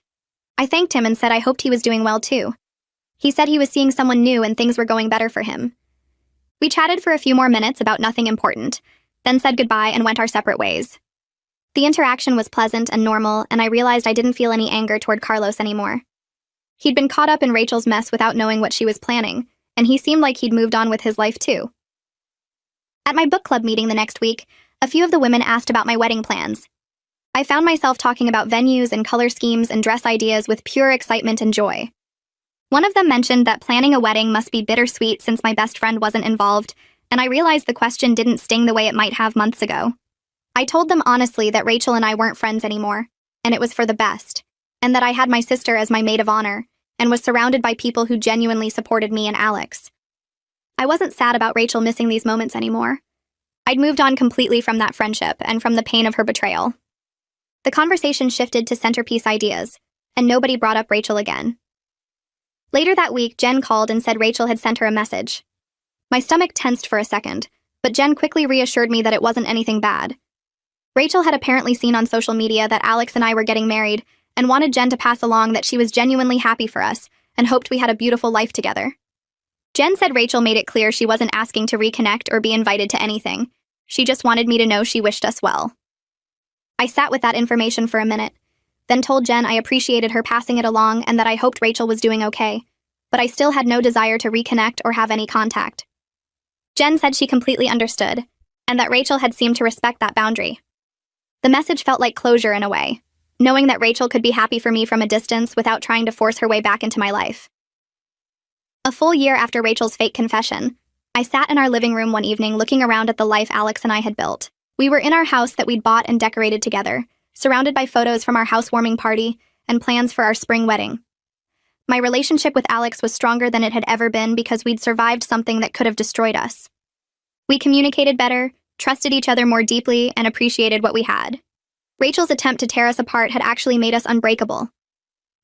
I thanked him and said I hoped he was doing well too. He said he was seeing someone new and things were going better for him. We chatted for a few more minutes about nothing important, then said goodbye and went our separate ways. The interaction was pleasant and normal, and I realized I didn't feel any anger toward Carlos anymore. He'd been caught up in Rachel's mess without knowing what she was planning, and he seemed like he'd moved on with his life too. At my book club meeting the next week, a few of the women asked about my wedding plans. I found myself talking about venues and color schemes and dress ideas with pure excitement and joy. One of them mentioned that planning a wedding must be bittersweet since my best friend wasn't involved, and I realized the question didn't sting the way it might have months ago. I told them honestly that Rachel and I weren't friends anymore, and it was for the best, and that I had my sister as my maid of honor, and was surrounded by people who genuinely supported me and Alex. I wasn't sad about Rachel missing these moments anymore. I'd moved on completely from that friendship and from the pain of her betrayal. The conversation shifted to centerpiece ideas, and nobody brought up Rachel again. Later that week, Jen called and said Rachel had sent her a message. My stomach tensed for a second, but Jen quickly reassured me that it wasn't anything bad. Rachel had apparently seen on social media that Alex and I were getting married and wanted Jen to pass along that she was genuinely happy for us and hoped we had a beautiful life together. Jen said Rachel made it clear she wasn't asking to reconnect or be invited to anything. She just wanted me to know she wished us well. I sat with that information for a minute, then told Jen I appreciated her passing it along and that I hoped Rachel was doing okay, but I still had no desire to reconnect or have any contact. Jen said she completely understood, and that Rachel had seemed to respect that boundary. The message felt like closure in a way, knowing that Rachel could be happy for me from a distance without trying to force her way back into my life. A full year after Rachel's fake confession, I sat in our living room one evening looking around at the life Alex and I had built. We were in our house that we'd bought and decorated together, surrounded by photos from our housewarming party and plans for our spring wedding. My relationship with Alex was stronger than it had ever been because we'd survived something that could have destroyed us. We communicated better, trusted each other more deeply, and appreciated what we had. Rachel's attempt to tear us apart had actually made us unbreakable.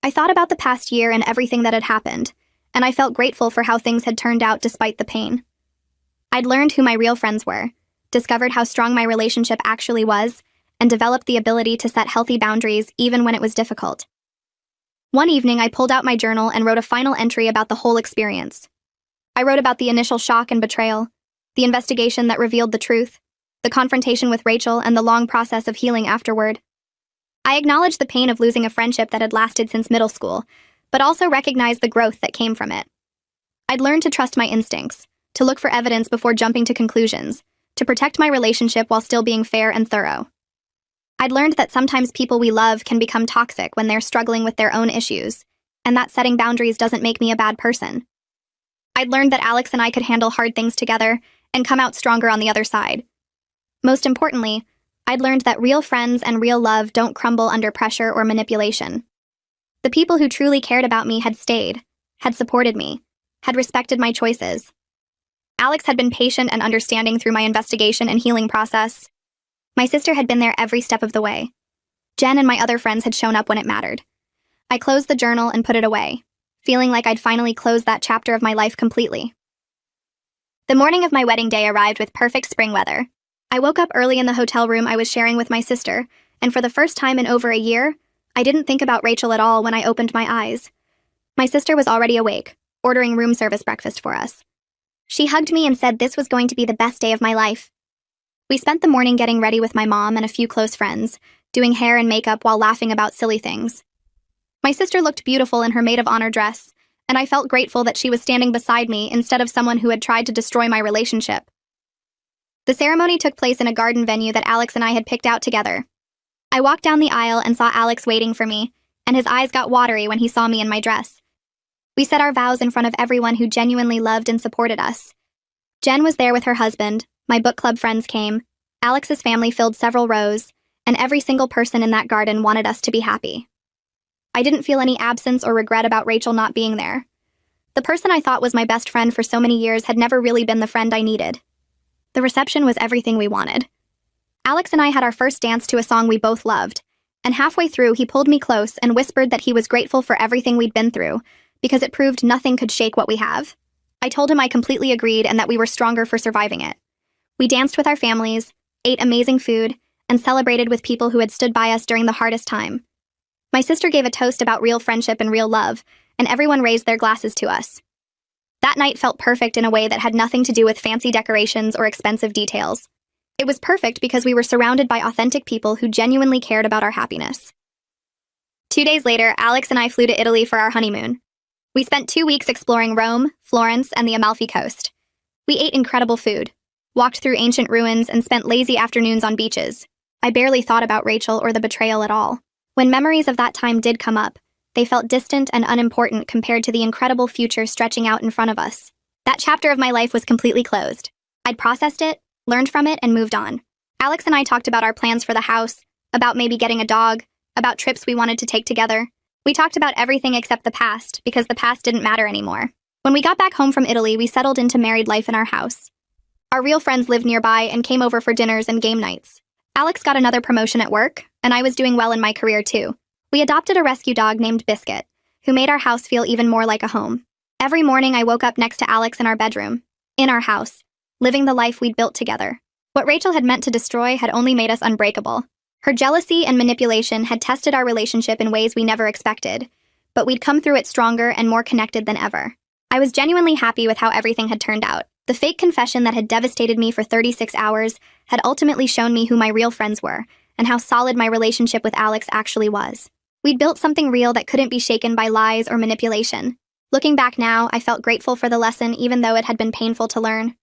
I thought about the past year and everything that had happened, and I felt grateful for how things had turned out despite the pain. I'd learned who my real friends were, discovered how strong my relationship actually was, and developed the ability to set healthy boundaries even when it was difficult. One evening, I pulled out my journal and wrote a final entry about the whole experience. I wrote about the initial shock and betrayal, the investigation that revealed the truth, the confrontation with Rachel, and the long process of healing afterward. I acknowledged the pain of losing a friendship that had lasted since middle school, but also recognized the growth that came from it. I'd learned to trust my instincts, to look for evidence before jumping to conclusions, to protect my relationship while still being fair and thorough. I'd learned that sometimes people we love can become toxic when they're struggling with their own issues, and that setting boundaries doesn't make me a bad person. I'd learned that Alex and I could handle hard things together and come out stronger on the other side. Most importantly, I'd learned that real friends and real love don't crumble under pressure or manipulation. The people who truly cared about me had stayed, had supported me, had respected my choices. Alex had been patient and understanding through my investigation and healing process. My sister had been there every step of the way. Jen and my other friends had shown up when it mattered. I closed the journal and put it away, feeling like I'd finally closed that chapter of my life completely. The morning of my wedding day arrived with perfect spring weather. I woke up early in the hotel room I was sharing with my sister, and for the first time in over a year, I didn't think about Rachel at all when I opened my eyes. My sister was already awake, ordering room service breakfast for us. She hugged me and said this was going to be the best day of my life. We spent the morning getting ready with my mom and a few close friends, doing hair and makeup while laughing about silly things. My sister looked beautiful in her maid of honor dress, and I felt grateful that she was standing beside me instead of someone who had tried to destroy my relationship. The ceremony took place in a garden venue that Alex and I had picked out together. I walked down the aisle and saw Alex waiting for me, and his eyes got watery when he saw me in my dress. We said our vows in front of everyone who genuinely loved and supported us. Jen was there with her husband, my book club friends came, Alex's family filled several rows, and every single person in that garden wanted us to be happy. I didn't feel any absence or regret about Rachel not being there. The person I thought was my best friend for so many years had never really been the friend I needed. The reception was everything we wanted. Alex and I had our first dance to a song we both loved, and halfway through he pulled me close and whispered that he was grateful for everything we'd been through, because it proved nothing could shake what we have. I told him I completely agreed and that we were stronger for surviving it. We danced with our families, ate amazing food, and celebrated with people who had stood by us during the hardest time. My sister gave a toast about real friendship and real love, and everyone raised their glasses to us. That night felt perfect in a way that had nothing to do with fancy decorations or expensive details. It was perfect because we were surrounded by authentic people who genuinely cared about our happiness. 2 days later, Alex and I flew to Italy for our honeymoon. We spent 2 weeks exploring Rome, Florence, and the Amalfi Coast. We ate incredible food, walked through ancient ruins, and spent lazy afternoons on beaches. I barely thought about Rachel or the betrayal at all. When memories of that time did come up, they felt distant and unimportant compared to the incredible future stretching out in front of us. That chapter of my life was completely closed. I'd processed it, learned from it, and moved on. Alex and I talked about our plans for the house, about maybe getting a dog, about trips we wanted to take together. We talked about everything except the past, because the past didn't matter anymore. When we got back home from Italy, we settled into married life in our house. Our real friends lived nearby and came over for dinners and game nights. Alex got another promotion at work, and I was doing well in my career too. We adopted a rescue dog named Biscuit, who made our house feel even more like a home. Every morning I woke up next to Alex in our bedroom, in our house, living the life we'd built together. What Rachel had meant to destroy had only made us unbreakable. Her jealousy and manipulation had tested our relationship in ways we never expected, but we'd come through it stronger and more connected than ever. I was genuinely happy with how everything had turned out. The fake confession that had devastated me for 36 hours had ultimately shown me who my real friends were and how solid my relationship with Alex actually was. We'd built something real that couldn't be shaken by lies or manipulation. Looking back now, I felt grateful for the lesson even though it had been painful to learn.